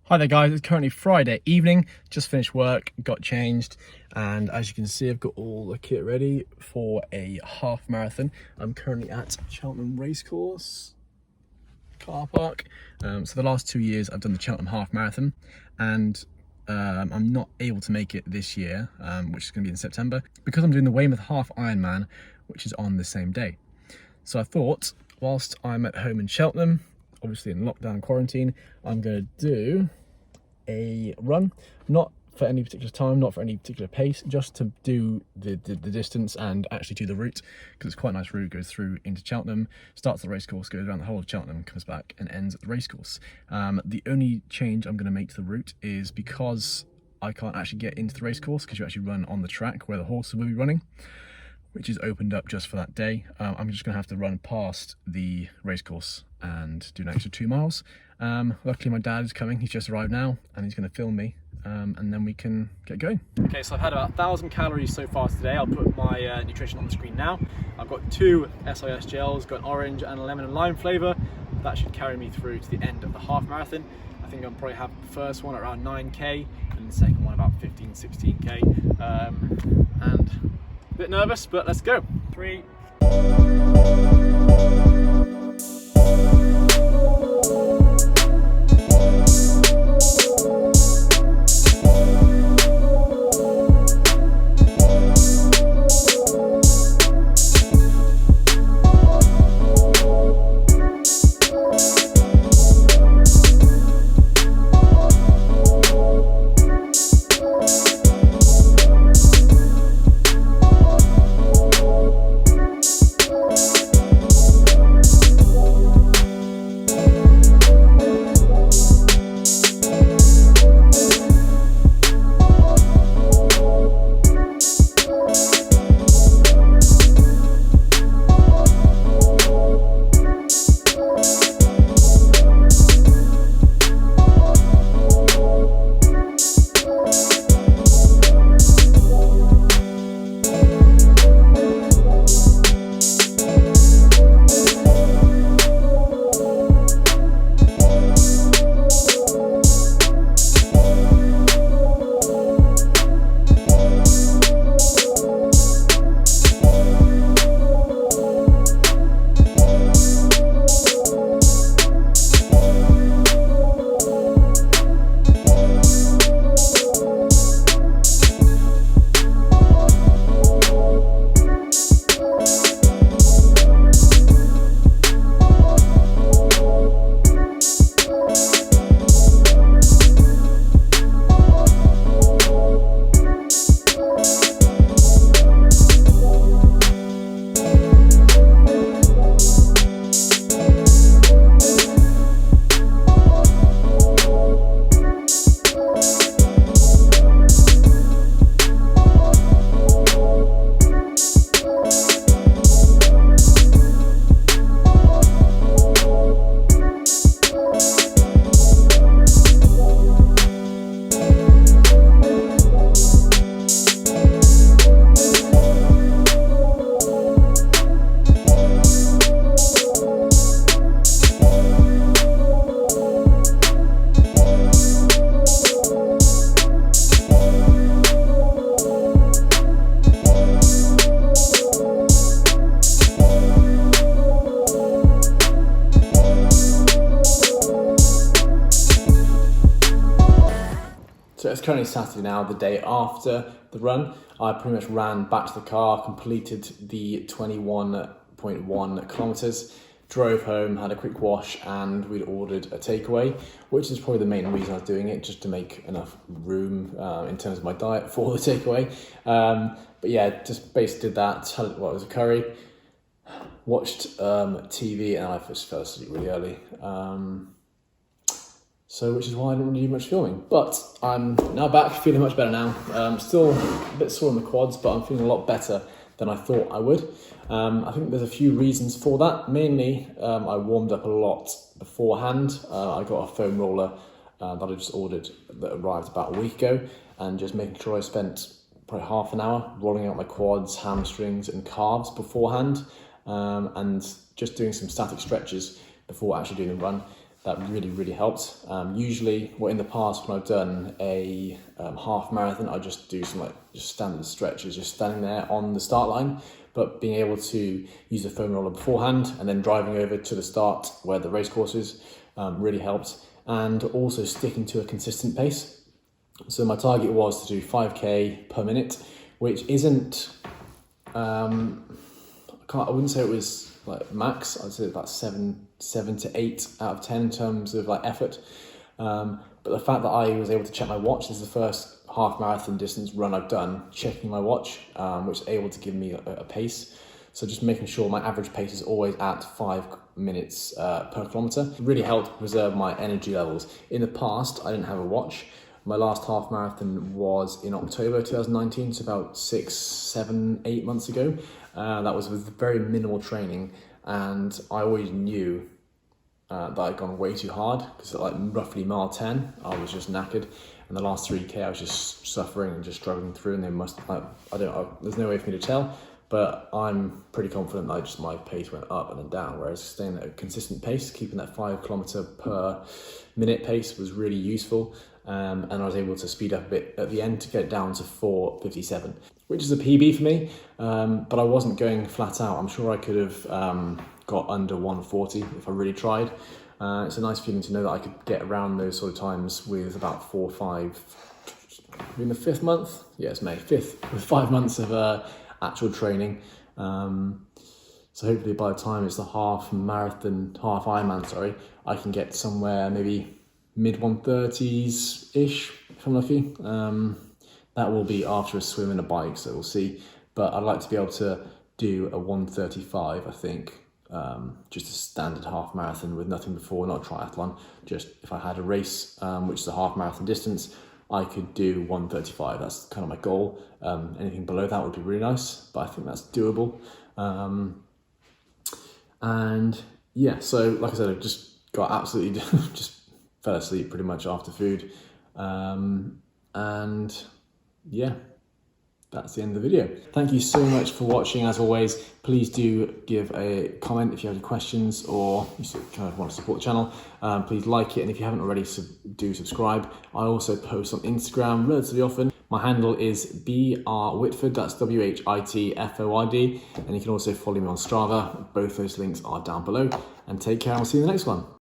Hi there guys, it's currently Friday evening, just finished work, got changed, and as you can see I've got all the kit ready for a half marathon. I'm currently at Cheltenham Racecourse car park. So the last 2 years I've done the Cheltenham Half Marathon, and I'm not able to make it this year, which is going to be in September, because I'm doing the Weymouth Half Ironman, which is on the same day. So I thought, whilst I'm at home in Cheltenham, obviously in lockdown quarantine, I'm going to do a run, not for any particular time, not for any particular pace, just to do the distance and actually do the route, because it's quite a nice route. It goes through into Cheltenham, starts at the racecourse, goes around the whole of Cheltenham, comes back and ends at the racecourse. The only change I'm going to make to the route is because I can't actually get into the racecourse, because you actually run on the track where the horses will be running, which is opened up just for that day. I'm just going to have to run past the racecourse and do an extra 2 miles. Luckily my dad is coming, he's just arrived now, and he's going to film me, and then we can get going. Okay, so I've had about 1,000 calories so far today. I'll put my nutrition on the screen now. I've got 2 SIS gels, got an orange and a lemon and lime flavour. That should carry me through to the end of the half marathon. I think I'll probably have the first one at around 9k and the second one about 15, 16k. And a bit nervous, but let's go. 3. So it's currently Saturday now, the day after the run. I pretty much ran back to the car, completed the 21.1 kilometers, drove home, had a quick wash, and we'd ordered a takeaway, which is probably the main reason I was doing it, just to make enough room in terms of my diet for the takeaway. But yeah, just basically did that, had it was a curry, watched TV, and I just fell asleep really early. So which is why I didn't really do much filming. But I'm now back, feeling much better now. Still a bit sore in the quads, but I'm feeling a lot better than I thought I would. I think there's a few reasons for that. Mainly, I warmed up a lot beforehand. I got a foam roller that I just ordered that arrived about a week ago, and just making sure I spent probably half an hour rolling out my quads, hamstrings and calves beforehand, and just doing some static stretches before actually doing the run. that really helped. Usually, in the past when I've done a half marathon, I just do some just standard stretches, just standing there on the start line. But being able to use the foam roller beforehand and then driving over to the start where the race course is really helped. And also sticking to a consistent pace. So my target was to do 5k per minute, which isn't, I wouldn't say it was like max. I'd say about 7 to 8 out of 10 in terms of like effort. But the fact that I was able to check my watch, this is the first half marathon distance run I've done, checking my watch, which is able to give me a pace. So just making sure my average pace is always at 5 minutes per kilometre. It really helped preserve my energy levels. In the past, I didn't have a watch. My last half marathon was in October 2019, so about 6, 7, 8 months ago. That was with very minimal training, and I always knew that I'd gone way too hard, because at like roughly mile 10, I was just knackered. And the last 3k, I was just suffering and just struggling through, and they must, there's no way for me to tell, but I'm pretty confident that my pace went up and then down, whereas staying at a consistent pace, keeping that 5 kilometre per minute pace was really useful. And I was able to speed up a bit at the end to get down to 4:57, which is a PB for me, but I wasn't going flat out. I'm sure I could have got under 1:40 if I really tried. It's a nice feeling to know that I could get around those sort of times with about 4 or 5, in the 5th month? Yeah, it's May, 5th, with 5 months of actual training. So hopefully by the time it's the half Ironman, I can get somewhere maybe mid 130s-ish, if I'm lucky. That will be after a swim and a bike, so we'll see. But I'd like to be able to do a 1:35, I think, just a standard half marathon with nothing before, not a triathlon. Just if I had a race, which is a half marathon distance, I could do 1:35. That's kind of my goal. Anything below that would be really nice, but I think that's doable. And yeah, so like I said, I just got absolutely just fell asleep pretty much after food. And yeah, that's the end of the video. Thank you so much for watching. As always, please do give a comment if you have any questions, or you kind of want to support the channel. Please like it, and if you haven't already, do subscribe. I also post on Instagram relatively often. My handle is BRWhitford, that's WHITFORD, and you can also follow me on Strava. Both those links are down below. And take care, and we'll see you in the next one.